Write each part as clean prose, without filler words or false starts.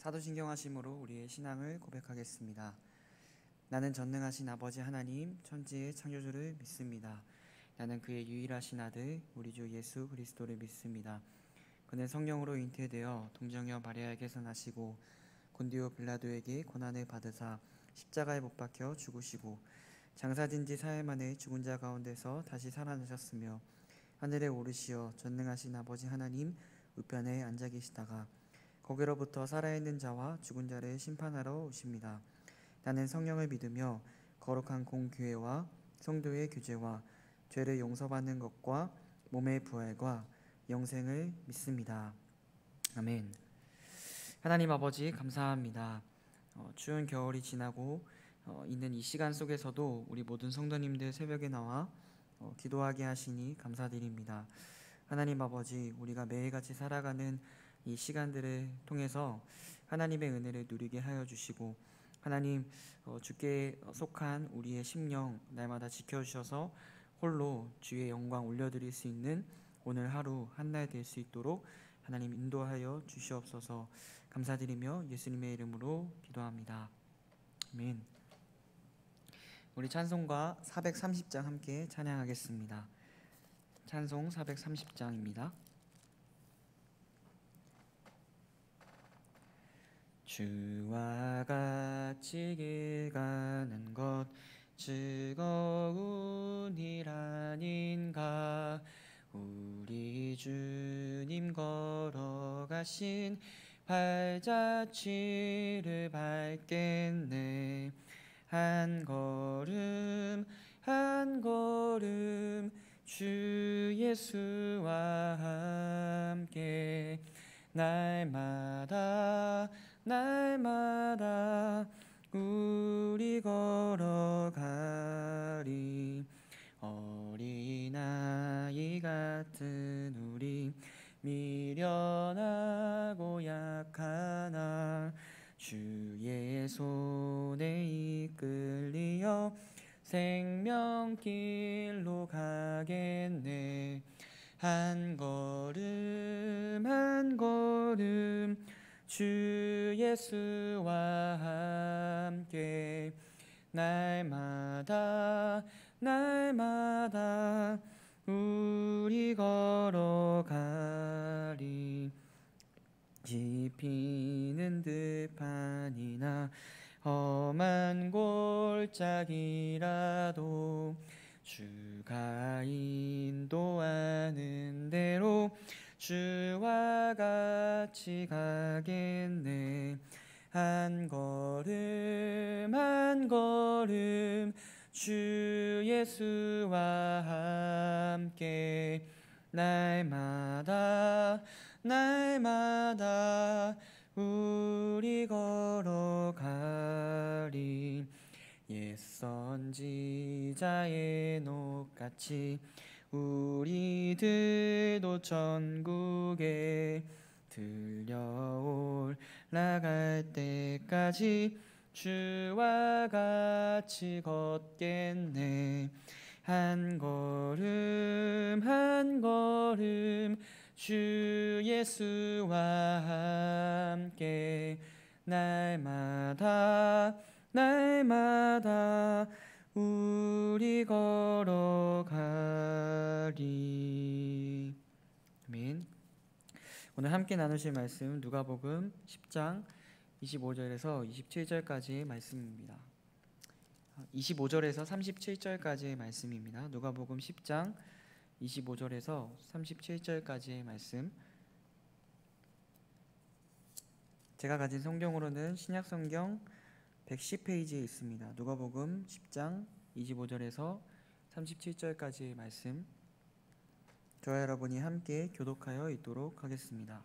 사도신경하심으로 우리의 신앙을 고백하겠습니다. 나는 전능하신 아버지 하나님 천지의 창조주를 믿습니다. 나는 그의 유일하신 아들 우리 주 예수 그리스도를 믿습니다. 그는 성령으로 잉태되어 동정녀 마리아에게서 나시고 본디오 빌라도에게 고난을 받으사 십자가에 못 박혀 죽으시고 장사진 지 사흘 만에 죽은 자 가운데서 다시 살아나셨으며 하늘에 오르시어 전능하신 아버지 하나님 우편에 앉아 계시다가 거기로부터 살아있는 자와 죽은 자를 심판하러 오십니다. 나는 성령을 믿으며 거룩한 공교회와 성도의 교제와 죄를 용서받는 것과 몸의 부활과 영생을 믿습니다. 아멘. 하나님 아버지 감사합니다. 추운 겨울이 지나고 있는 이 시간 속에서도 우리 모든 성도님들 새벽에 나와 기도하게 하시니 감사드립니다. 하나님 아버지, 우리가 매일같이 살아가는 이 시간들을 통해서 하나님의 은혜를 누리게 하여 주시고 하나님 주께 속한 우리의 심령 날마다 지켜주셔서 홀로 주의 영광 올려드릴 수 있는 오늘 하루 한날 될 수 있도록 하나님 인도하여 주시옵소서. 감사드리며 예수님의 이름으로 기도합니다. 아멘. 우리 찬송가 430장 함께 찬양하겠습니다. 찬송 430장입니다. 주와 같이 길 가는 것 즐거운 일 아닌가. 우리 주님 걸어가신 발자취를 밟겠네. 한 걸음 한 걸음 주 예수와 함께 날마다 날마다 우리 걸어가리. 어린아이 같은 우리 미련하고 약하나 주의 손에 이끌리어 생명길로 가겠네. 한 걸음 한 걸음 주 예수와 함께 날마다 날마다 우리 걸어가리. 짚히는 들판이나 험한 골짜기라도 주가 인도하는 대로 주와 같이 가겠네. 한 걸음 한 걸음 주 예수와 함께 날마다 날마다 우리 걸어가리. 옛 선지자의 녹같이 우리들도 천국에 들려올라갈 때까지 주와 같이 걷겠네. 한 걸음 한 걸음 주 예수와 함께 날마다 날마다 우리 걸어가리. 아멘. 오늘 함께 나누실 말씀 누가복음 10장 25절에서 27절까지의 말씀입니다. 25절에서 37절까지의 말씀입니다. 누가복음 10장 25절에서 37절까지의 말씀. 제가 가진 성경으로는 신약성경 110페이지에 있습니다. 누가복음 10장 25절에서 37절까지의 말씀, 저와 여러분이 함께 교독하여 읽도록 하겠습니다.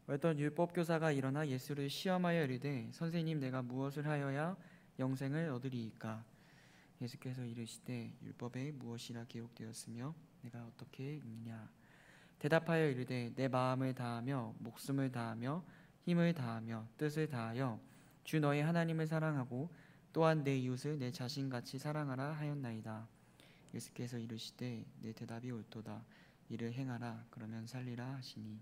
어떤 율법교사가 일어나 예수를 시험하여 이르되 선생님, 내가 무엇을 하여야 영생을 얻으리이까? 예수께서 이르시되 율법에 무엇이라 기록되었으며 내가 어떻게 읽느냐? 대답하여 이르되 내 마음을 다하며 목숨을 다하며 힘을 다하며 뜻을 다하여 주 너의 하나님을 사랑하고 또한 내 이웃을 내 자신같이 사랑하라 하였나이다. 예수께서 이르시되 내 대답이 옳도다. 이를 행하라 그러면 살리라 하시니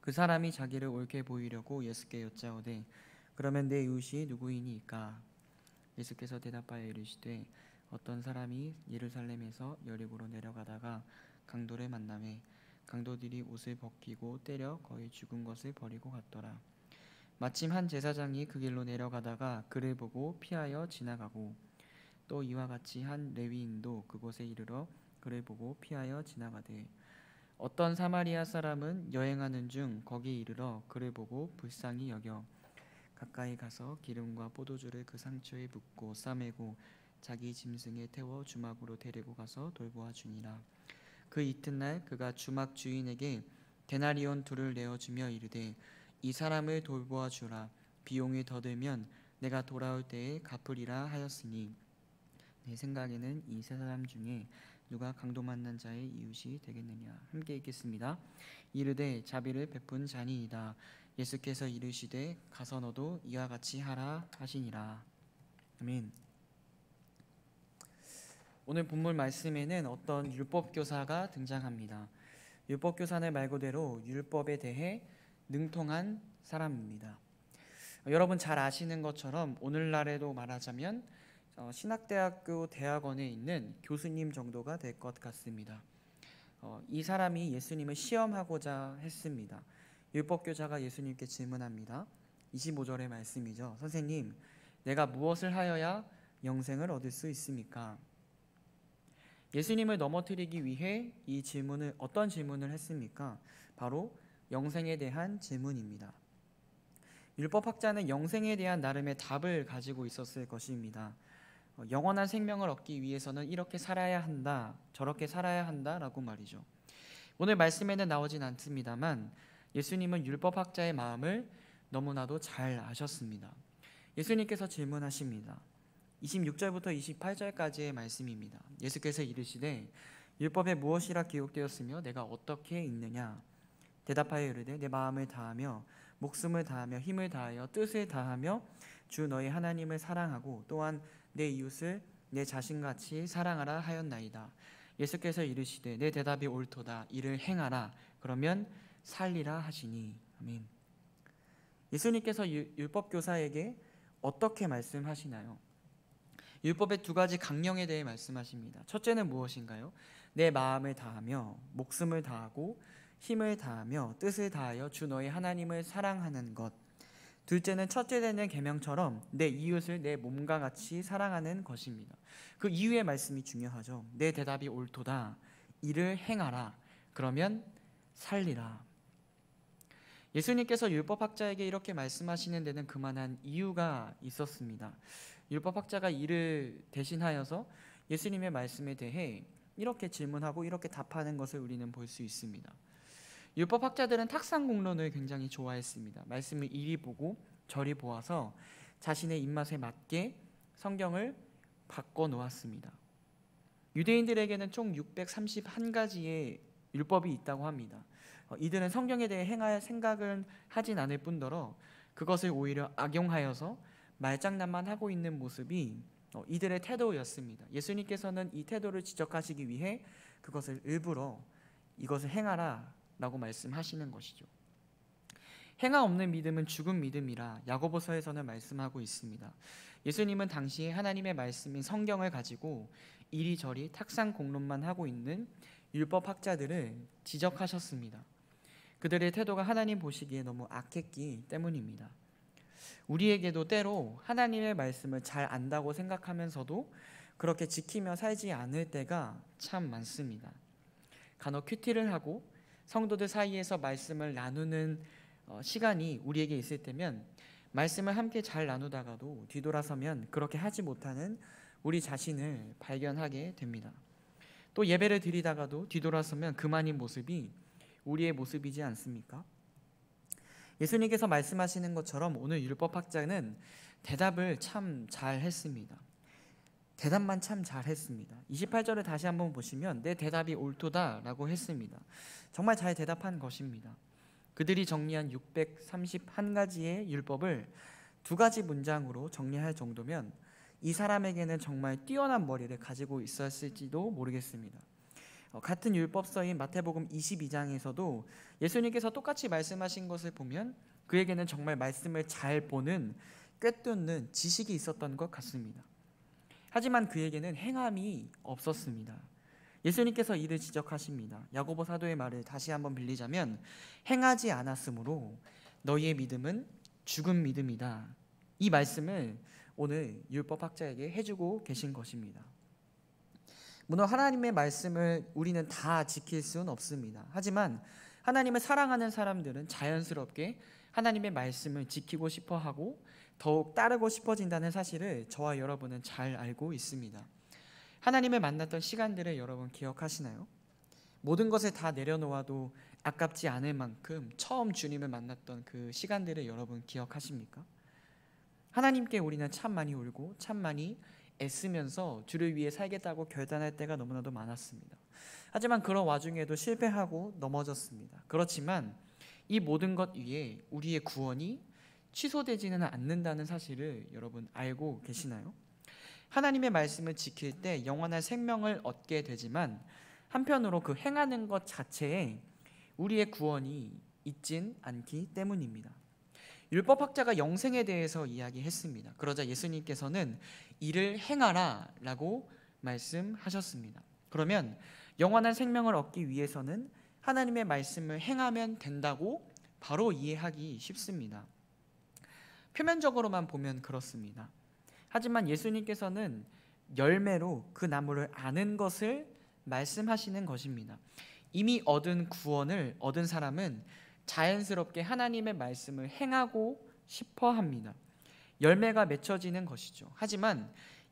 그 사람이 자기를 옳게 보이려고 예수께 여짜오되 그러면 내 이웃이 누구이니까? 예수께서 대답하여 이르시되 어떤 사람이 예루살렘에서 여리고로 내려가다가 강도를 만나매 강도들이 옷을 벗기고 때려 거의 죽은 것을 버리고 갔더라. 마침 한 제사장이 그 길로 내려가다가 그를 보고 피하여 지나가고 또 이와 같이 한 레위인도 그곳에 이르러 그를 보고 피하여 지나가되 어떤 사마리아 사람은 여행하는 중 거기에 이르러 그를 보고 불쌍히 여겨 가까이 가서 기름과 포도주를 그 상처에 붓고 싸매고 자기 짐승에 태워 주막으로 데리고 가서 돌보아 주니라. 그 이튿날 그가 주막 주인에게 데나리온 둘을 내어주며 이르되 이 사람을 돌보아 주라. 비용이 더 들면 내가 돌아올 때에 갚으리라 하였으니 내 생각에는 이 세 사람 중에 누가 강도 만난 자의 이웃이 되겠느냐. 함께 읽겠습니다. 이르되 자비를 베푼 자니이다. 예수께서 이르시되 가서 너도 이와 같이 하라 하시니라. 아멘. 오늘 본문 말씀에는 어떤 율법교사가 등장합니다. 율법교사는 말 그대로 율법에 대해 능통한 사람입니다. 여러분 잘 아시는 것처럼 오늘날에도 말하자면 신학대학교 대학원에 있는 교수님 정도가 될 것 같습니다. 이 사람이 예수님을 시험하고자 했습니다. 율법교사가 예수님께 질문합니다. 25절의 말씀이죠. 선생님, 내가 무엇을 하여야 영생을 얻을 수 있습니까? 예수님을 넘어뜨리기 위해 이 질문을 어떤 질문을 했습니까? 바로 영생에 대한 질문입니다. 율법학자는 영생에 대한 나름의 답을 가지고 있었을 것입니다. 영원한 생명을 얻기 위해서는 이렇게 살아야 한다, 저렇게 살아야 한다라고 말이죠. 오늘 말씀에는 나오진 않습니다만 예수님은 율법학자의 마음을 너무나도 잘 아셨습니다. 예수님께서 질문하십니다. 26절부터 28절까지의 말씀입니다. 예수께서 이르시되 율법에 무엇이라 기록되었으며 내가 어떻게 읽느냐? 대답하여 이르되 내 마음을 다하며 목숨을 다하며 힘을 다하여 뜻을 다하며 주 너희 하나님을 사랑하고 또한 내 이웃을 내 자신같이 사랑하라 하였나이다. 예수께서 이르시되 내 대답이 옳도다. 이를 행하라. 그러면 살리라 하시니. 아멘. 예수님께서 율법교사에게 어떻게 말씀하시나요? 율법의 두 가지 강령에 대해 말씀하십니다. 첫째는 무엇인가요? 내 마음을 다하며 목숨을 다하고 힘을 다하며 뜻을 다하여 주 너희 하나님을 사랑하는 것. 둘째는 첫째 되는 계명처럼 내 이웃을 내 몸과 같이 사랑하는 것입니다. 그 이유의 말씀이 중요하죠. 내 대답이 옳도다. 이를 행하라. 그러면 살리라. 예수님께서 율법학자에게 이렇게 말씀하시는 데는 그만한 이유가 있었습니다. 율법학자가 이를 대신하여서 예수님의 말씀에 대해 이렇게 질문하고 이렇게 답하는 것을 우리는 볼 수 있습니다. 율법학자들은 탁상공론을 굉장히 좋아했습니다. 말씀을 이리 보고 저리 보아서 자신의 입맛에 맞게 성경을 바꿔 놓았습니다. 유대인들에게는 총 631가지의 율법이 있다고 합니다. 이들은 성경에 대해 행할 생각은 하진 않을 뿐더러 그것을 오히려 악용하여서 말장난만 하고 있는 모습이 이들의 태도였습니다. 예수님께서는 이 태도를 지적하시기 위해 그것을 일부러 이것을 행하라 라고 말씀하시는 것이죠. 행함 없는 믿음은 죽은 믿음이라 야고보서에서는 말씀하고 있습니다. 예수님은 당시에 하나님의 말씀인 성경을 가지고 이리저리 탁상공론만 하고 있는 율법학자들을 지적하셨습니다. 그들의 태도가 하나님 보시기에 너무 악했기 때문입니다. 우리에게도 때로 하나님의 말씀을 잘 안다고 생각하면서도 그렇게 지키며 살지 않을 때가 참 많습니다. 간혹 큐티를 하고 성도들 사이에서 말씀을 나누는 시간이 우리에게 있을 때면 말씀을 함께 잘 나누다가도 뒤돌아서면 그렇게 하지 못하는 우리 자신을 발견하게 됩니다. 또 예배를 드리다가도 뒤돌아서면 그만인 모습이 우리의 모습이지 않습니까? 예수님께서 말씀하시는 것처럼 오늘 율법학자는 대답을 참 잘했습니다. 대답만 참 잘했습니다. 28절을 다시 한번 보시면 내 대답이 옳도다 라고 했습니다. 정말 잘 대답한 것입니다. 그들이 정리한 631가지의 율법을 두 가지 문장으로 정리할 정도면 이 사람에게는 정말 뛰어난 머리를 가지고 있었을지도 모르겠습니다. 같은 율법서인 마태복음 22장에서도 예수님께서 똑같이 말씀하신 것을 보면 그에게는 정말 말씀을 잘 보는 꿰뚫는 지식이 있었던 것 같습니다. 하지만 그에게는 행함이 없었습니다. 예수님께서 이를 지적하십니다. 야고보 사도의 말을 다시 한번 빌리자면 행하지 않았으므로 너희의 믿음은 죽은 믿음이다. 이 말씀을 오늘 율법학자에게 해주고 계신 것입니다. 물론 하나님의 말씀을 우리는 다 지킬 수는 없습니다. 하지만 하나님을 사랑하는 사람들은 자연스럽게 하나님의 말씀을 지키고 싶어하고 더욱 따르고 싶어진다는 사실을 저와 여러분은 잘 알고 있습니다. 하나님을 만났던 시간들을 여러분 기억하시나요? 모든 것을 다 내려놓아도 아깝지 않을 만큼 처음 주님을 만났던 그 시간들을 여러분 기억하십니까? 하나님께 우리는 참 많이 울고 참 많이 애쓰면서 주를 위해 살겠다고 결단할 때가 너무나도 많았습니다. 하지만 그런 와중에도 실패하고 넘어졌습니다. 그렇지만 이 모든 것 위에 우리의 구원이 취소되지는 않는다는 사실을 여러분 알고 계시나요? 하나님의 말씀을 지킬 때 영원한 생명을 얻게 되지만 한편으로 그 행하는 것 자체에 우리의 구원이 있진 않기 때문입니다. 율법학자가 영생에 대해서 이야기했습니다. 그러자 예수님께서는 이를 행하라 라고 말씀하셨습니다. 그러면 영원한 생명을 얻기 위해서는 하나님의 말씀을 행하면 된다고 바로 이해하기 쉽습니다. 표면적으로만 보면 그렇습니다. 하지만 예수님께서는 열매로 그 나무를 아는 것을 말씀하시는 것입니다. 이미 얻은 구원을 얻은 사람은 자연스럽게 하나님의 말씀을 행하고 싶어 합니다. 열매가 맺혀지는 것이죠. 하지만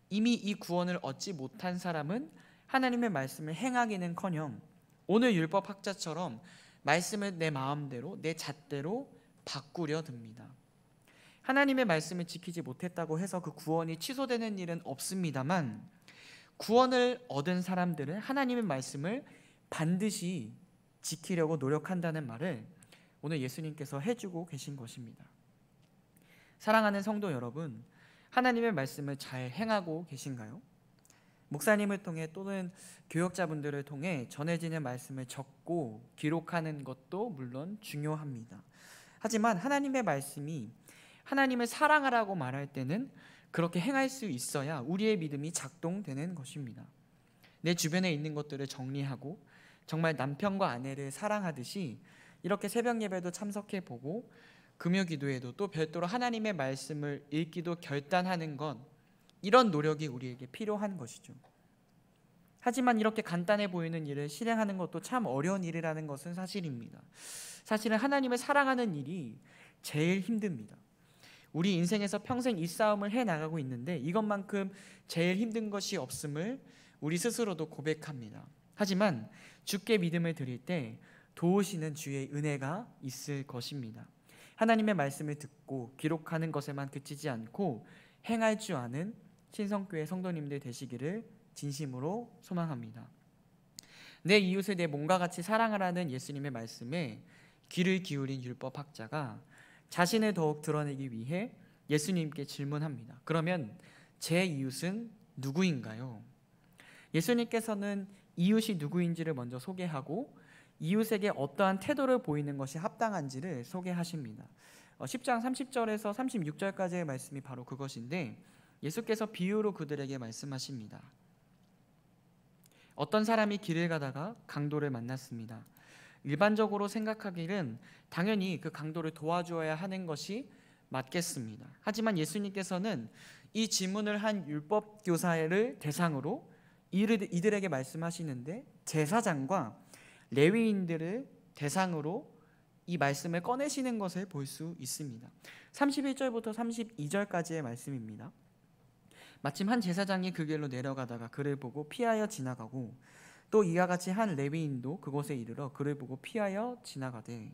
이미 이 구원을 얻지 못한 사람은 하나님의 말씀을 행하기는커녕 오늘 율법학자처럼 말씀을 내 마음대로 내 잣대로 바꾸려 듭니다. 하나님의 말씀을 지키지 못했다고 해서 그 구원이 취소되는 일은 없습니다만 구원을 얻은 사람들은 하나님의 말씀을 반드시 지키려고 노력한다는 말을 오늘 예수님께서 해주고 계신 것입니다. 사랑하는 성도 여러분, 하나님의 말씀을 잘 행하고 계신가요? 목사님을 통해 또는 교역자분들을 통해 전해지는 말씀을 적고 기록하는 것도 물론 중요합니다. 하지만 하나님의 말씀이 하나님을 사랑하라고 말할 때는 그렇게 행할 수 있어야 우리의 믿음이 작동되는 것입니다. 내 주변에 있는 것들을 정리하고 정말 남편과 아내를 사랑하듯이 이렇게 새벽 예배도 참석해보고 금요 기도에도 또 별도로 하나님의 말씀을 읽기도 결단하는 것, 이런 노력이 우리에게 필요한 것이죠. 하지만 이렇게 간단해 보이는 일을 실행하는 것도 참 어려운 일이라는 것은 사실입니다. 사실은 하나님을 사랑하는 일이 제일 힘듭니다. 우리 인생에서 평생 이 싸움을 해나가고 있는데 이것만큼 제일 힘든 것이 없음을 우리 스스로도 고백합니다. 하지만 주께 믿음을 드릴 때 도우시는 주의 은혜가 있을 것입니다. 하나님의 말씀을 듣고 기록하는 것에만 그치지 않고 행할 줄 아는 신성교회 성도님들 되시기를 진심으로 소망합니다. 내 이웃을 내 몸과 같이 사랑하라는 예수님의 말씀에 귀를 기울인 율법학자가 자신을 더욱 드러내기 위해 예수님께 질문합니다. 그러면 제 이웃은 누구인가요? 예수님께서는 이웃이 누구인지를 먼저 소개하고 이웃에게 어떠한 태도를 보이는 것이 합당한지를 소개하십니다. 10장 30절에서 36절까지의 말씀이 바로 그것인데 예수께서 비유로 그들에게 말씀하십니다. 어떤 사람이 길을 가다가 강도를 만났습니다. 일반적으로 생각하기는 당연히 그 강도를 도와주어야 하는 것이 맞겠습니다. 하지만 예수님께서는 이 질문을 한 율법교사를 대상으로 이들에게 말씀하시는데 제사장과 레위인들을 대상으로 이 말씀을 꺼내시는 것을 볼 수 있습니다. 31절부터 32절까지의 말씀입니다. 마침 한 제사장이 그 길로 내려가다가 그를 보고 피하여 지나가고 또 이와 같이 한 레위인도 그곳에 이르러 그를 보고 피하여 지나가되,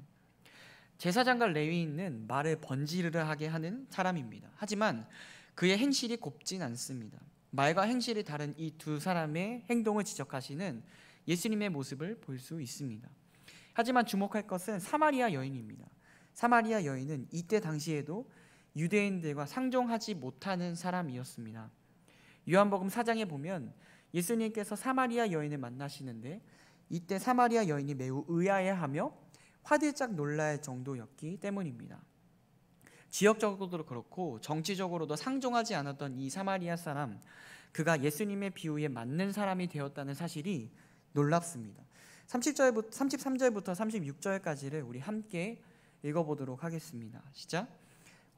제사장과 레위인은 말을 번지르르 하게 하는 사람입니다. 하지만 그의 행실이 곱진 않습니다. 말과 행실이 다른 이 두 사람의 행동을 지적하시는 예수님의 모습을 볼 수 있습니다. 하지만 주목할 것은 사마리아 여인입니다. 사마리아 여인은 이때 당시에도 유대인들과 상종하지 못하는 사람이었습니다. 요한복음 4장에 보면 예수님께서 사마리아 여인을 만나시는데 이때 사마리아 여인이 매우 의아해하며 화들짝 놀랄 정도였기 때문입니다. 지역적으로도 그렇고 정치적으로도 상종하지 않았던 이 사마리아 사람, 그가 예수님의 비유에 맞는 사람이 되었다는 사실이 놀랍습니다. 33절부터 36절까지를 우리 함께 읽어보도록 하겠습니다. 시작.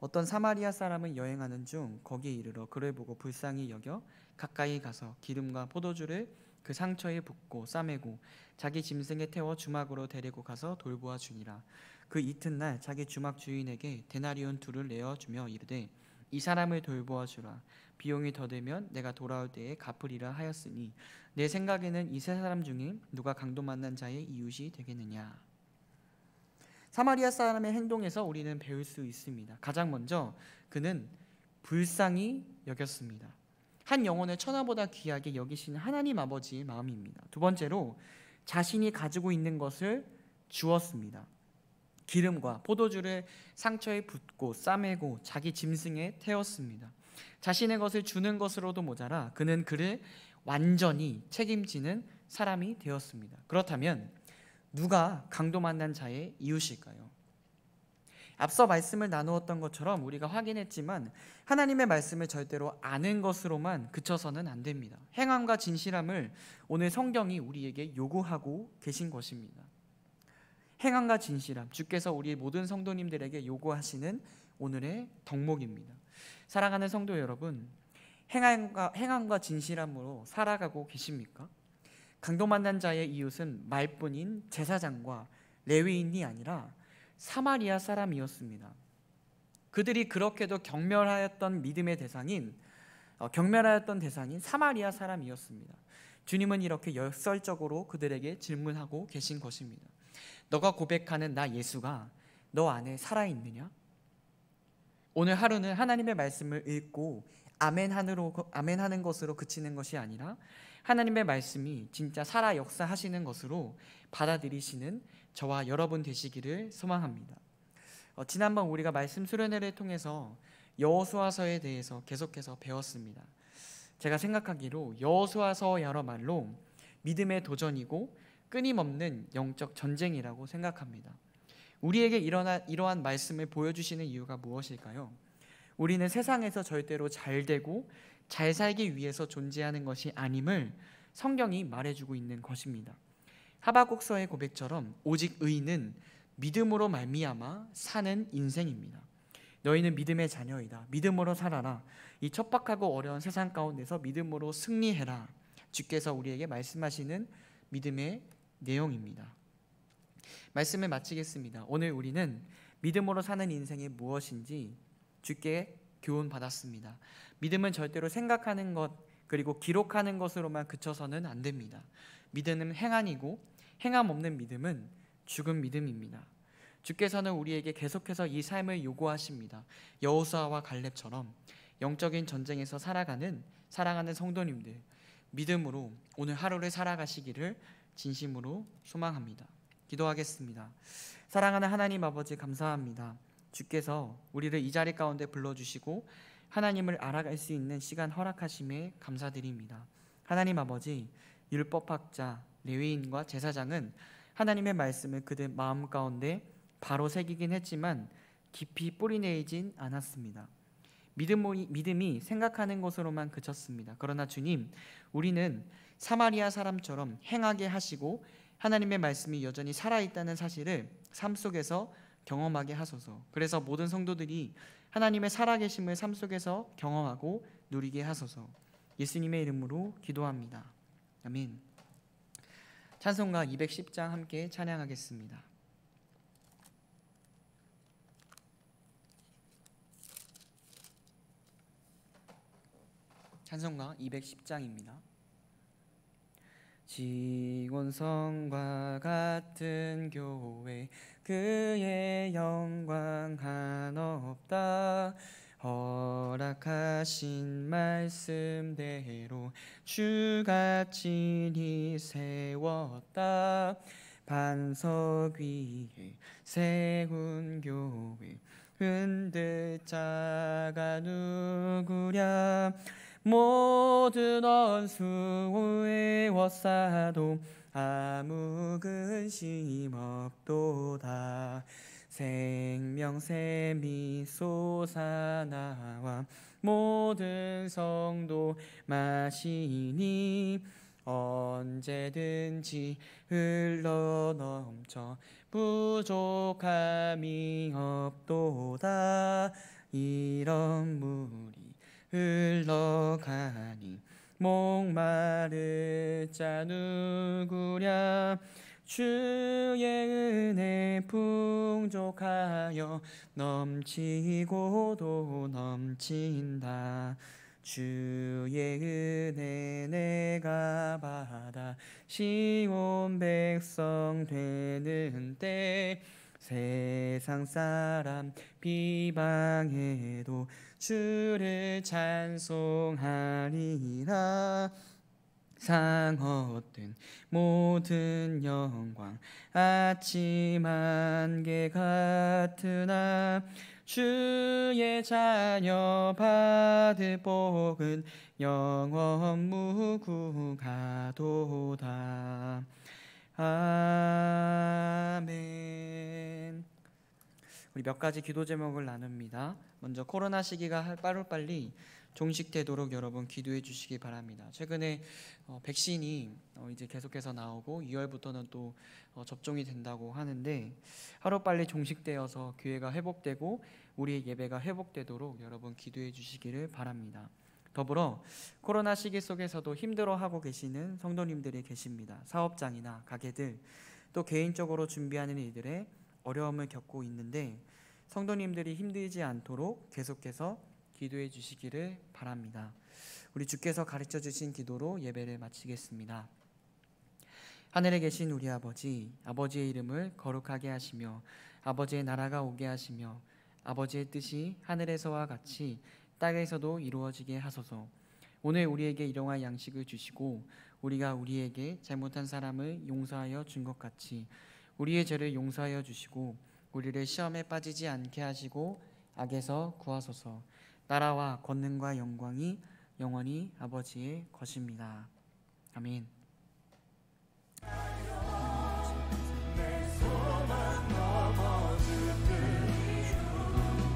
어떤 사마리아 사람은 여행하는 중 거기에 이르러 그를 보고 불쌍히 여겨 가까이 가서 기름과 포도주를 그 상처에 붓고 싸매고 자기 짐승에 태워 주막으로 데리고 가서 돌보아 주니라. 그 이튿날 자기 주막 주인에게 데나리온 2를 내어주며 이르되 이 사람을 돌보아 주라. 비용이 더 들면 내가 돌아올 때에 갚으리라 하였으니 내 생각에는 이 세 사람 중에 누가 강도 만난 자의 이웃이 되겠느냐. 사마리아 사람의 행동에서 우리는 배울 수 있습니다. 가장 먼저 그는 불쌍히 여겼습니다. 한 영혼을 천하보다 귀하게 여기시는 하나님 아버지의 마음입니다. 두 번째로 자신이 가지고 있는 것을 주었습니다. 기름과 포도주를 상처에 붓고 싸매고 자기 짐승에 태웠습니다. 자신의 것을 주는 것으로도 모자라 그는 그를 완전히 책임지는 사람이 되었습니다. 그렇다면 누가 강도 만난 자의 이웃일까요? 앞서 말씀을 나누었던 것처럼 우리가 확인했지만 하나님의 말씀을 절대로 아는 것으로만 그쳐서는 안 됩니다. 행함과 진실함을 오늘 성경이 우리에게 요구하고 계신 것입니다. 행함과 진실함, 주께서 우리 모든 성도님들에게 요구하시는 오늘의 덕목입니다. 사랑하는 성도 여러분, 행함과 진실함으로 살아가고 계십니까? 강도 만난 자의 이웃은 말뿐인 제사장과 레위인이 아니라 사마리아 사람이었습니다. 그들이 그렇게도 경멸하였던 대상인 사마리아 사람이었습니다. 주님은 이렇게 역설적으로 그들에게 질문하고 계신 것입니다. 너가 고백하는 나 예수가 너 안에 살아있느냐? 오늘 하루는 하나님의 말씀을 읽고 아멘하는 것으로 그치는 것이 아니라 하나님의 말씀이 진짜 살아 역사하시는 것으로 받아들이시는 저와 여러분 되시기를 소망합니다. 지난번 우리가 말씀 수련회를 통해서 여호수아서에 대해서 계속해서 배웠습니다. 제가 생각하기로 여호수아서야말로 믿음의 도전이고 끊임없는 영적 전쟁이라고 생각합니다. 우리에게 이러한 말씀을 보여주시는 이유가 무엇일까요? 우리는 세상에서 절대로 잘 되고 잘 살기 위해서 존재하는 것이 아님을 성경이 말해주고 있는 것입니다. 하박국서의 고백처럼 오직 의인은 믿음으로 말미암아 사는 인생입니다. 너희는 믿음의 자녀이다. 믿음으로 살아라. 이 척박하고 어려운 세상 가운데서 믿음으로 승리해라. 주께서 우리에게 말씀하시는 믿음의 내용입니다. 말씀을 마치겠습니다. 오늘 우리는 믿음으로 사는 인생이 무엇인지 주께 교훈 받았습니다. 믿음은 절대로 생각하는 것 그리고 기록하는 것으로만 그쳐서는 안 됩니다. 믿음은 행함이고 행함 없는 믿음은 죽은 믿음입니다. 주께서는 우리에게 계속해서 이 삶을 요구하십니다. 여호수아와 갈렙처럼 영적인 전쟁에서 살아가는 사랑하는 성도님들, 믿음으로 오늘 하루를 살아가시기를 진심으로 소망합니다. 기도하겠습니다. 사랑하는 하나님 아버지, 감사합니다. 주께서 우리를 이 자리 가운데 불러주시고 하나님을 알아갈 수 있는 시간 허락하심에 감사드립니다. 하나님 아버지, 율법학자, 레위인과 제사장은 하나님의 말씀을 그들 마음 가운데 바로 새기긴 했지만 깊이 뿌리내리진 않았습니다. 믿음이 생각하는 것으로만 그쳤습니다. 그러나 주님, 우리는 사마리아 사람처럼 행하게 하시고 하나님의 말씀이 여전히 살아있다는 사실을 삶 속에서 경험하게 하소서. 그래서 모든 성도들이 하나님의 살아계심을 삶 속에서 경험하고 누리게 하소서. 예수님의 이름으로 기도합니다. 아멘. 찬송가 210장 함께 찬양하겠습니다. 찬송가 210장입니다. 지원성과 같은 교회 그의 영광 한없다. 허락하신 말씀대로 주가 친히 세웠다. 반석 위에 세운 교회 흔들 자가 누구랴. 모든 원수 외워싸도 아무 근심 없도다. 생명샘이 솟아나와 모든 성도 마시니 언제든지 흘러넘쳐 부족함이 없도다. 이런 물이 흘러가니 목마를 자 누구랴. 주의 은혜 풍족하여 넘치고도 넘친다. 주의 은혜 내가 받아 시온 백성 되는 때 세상 사람 비방해도 주를 찬송하리라. 상 얻은 모든 영광 아침 안개 같으나 주의 자녀 받을 복은 영원 무궁하도다. 아멘. 우리 몇 가지 기도 제목을 나눕니다. 먼저 코로나 시기가 빠르빨리 종식되도록 여러분 기도해 주시기 바랍니다. 최근에 백신이 이제 계속해서 나오고 2월부터는 또 접종이 된다고 하는데 하루빨리 종식되어서 교회가 회복되고 우리의 예배가 회복되도록 여러분 기도해 주시기를 바랍니다. 더불어 코로나 시기 속에서도 힘들어하고 계시는 성도님들이 계십니다. 사업장이나 가게들 또 개인적으로 준비하는 일들에 어려움을 겪고 있는데 성도님들이 힘들지 않도록 계속해서 기도해 주시기를 바랍니다. 우리 주께서 가르쳐 주신 기도로 예배를 마치겠습니다. 하늘에 계신 우리 아버지, 아버지의 이름을 거룩하게 하시며 아버지의 나라가 오게 하시며 아버지의 뜻이 하늘에서와 같이 땅에서도 이루어지게 하소서. 오늘 우리에게 일용할 양식을 주시고 우리가 우리에게 잘못한 사람을 용서하여 준 것 같이 우리의 죄를 용서하여 주시고 우리를 시험에 빠지지 않게 하시고 악에서 구하소서. 나라와 권능과 영광이 영원히 아버지의 것입니다. 아멘.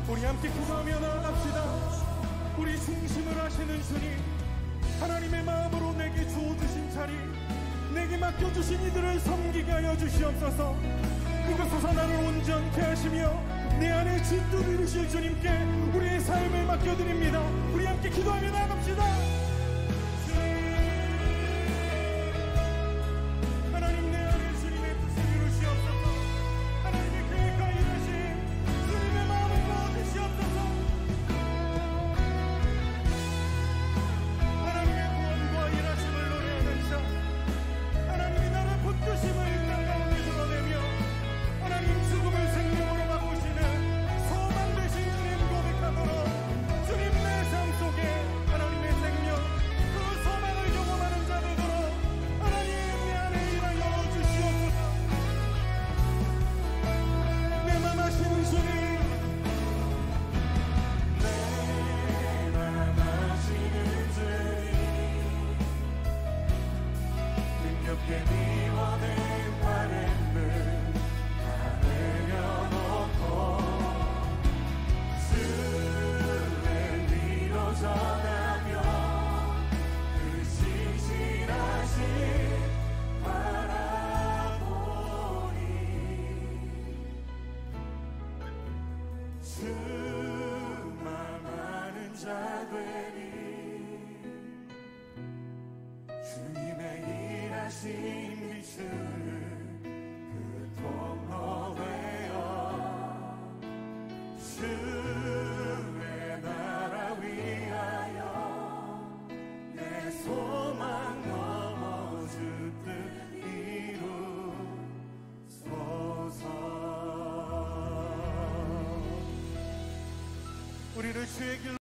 우리 함께 기도하며 나아갑시다. 우리 중심을 하시는 주님, 하나님의 마음으로 내게 주어주신 자리, 내게 맡겨주신 이들을 섬기게 하여 주시옵소서. 그곳에서 나를 온전케 하시며 내 안에 진도를 이루실 주님께 우리의 삶을 맡겨드립니다. 우리 함께 기도하며 나아갑시다. 하나님, 내 안에 주님의 뜻을 이루시옵소서. 하나님의 계획과 일하신 주님의 마음을 부어주시옵소서. 하나님의 구원과 일하심을 노래하는 자, 하나님이 나를 붙드심을 땅 가운데 드러내며 하나님 죽음을 생명으로 바꾸시는 소망 되신 주님 고백하도록 주님 내 삶 속에 하나님의 생명 그 소망을 경험하는 자 되도록 하나님 내 안에 일하여 주시옵소서. 내 맘 아시는 주님, 내 맘 아시는 주님, 힘겹게 미워낸 바램을 전하며 그 신실하신 바라보니 수많은 자 되니 주님의 일하신 빛을 그토록 너웨어 주의 나라 위하여 내 소망 넘어 주 뜻 이루소서. 우리를 주의 길로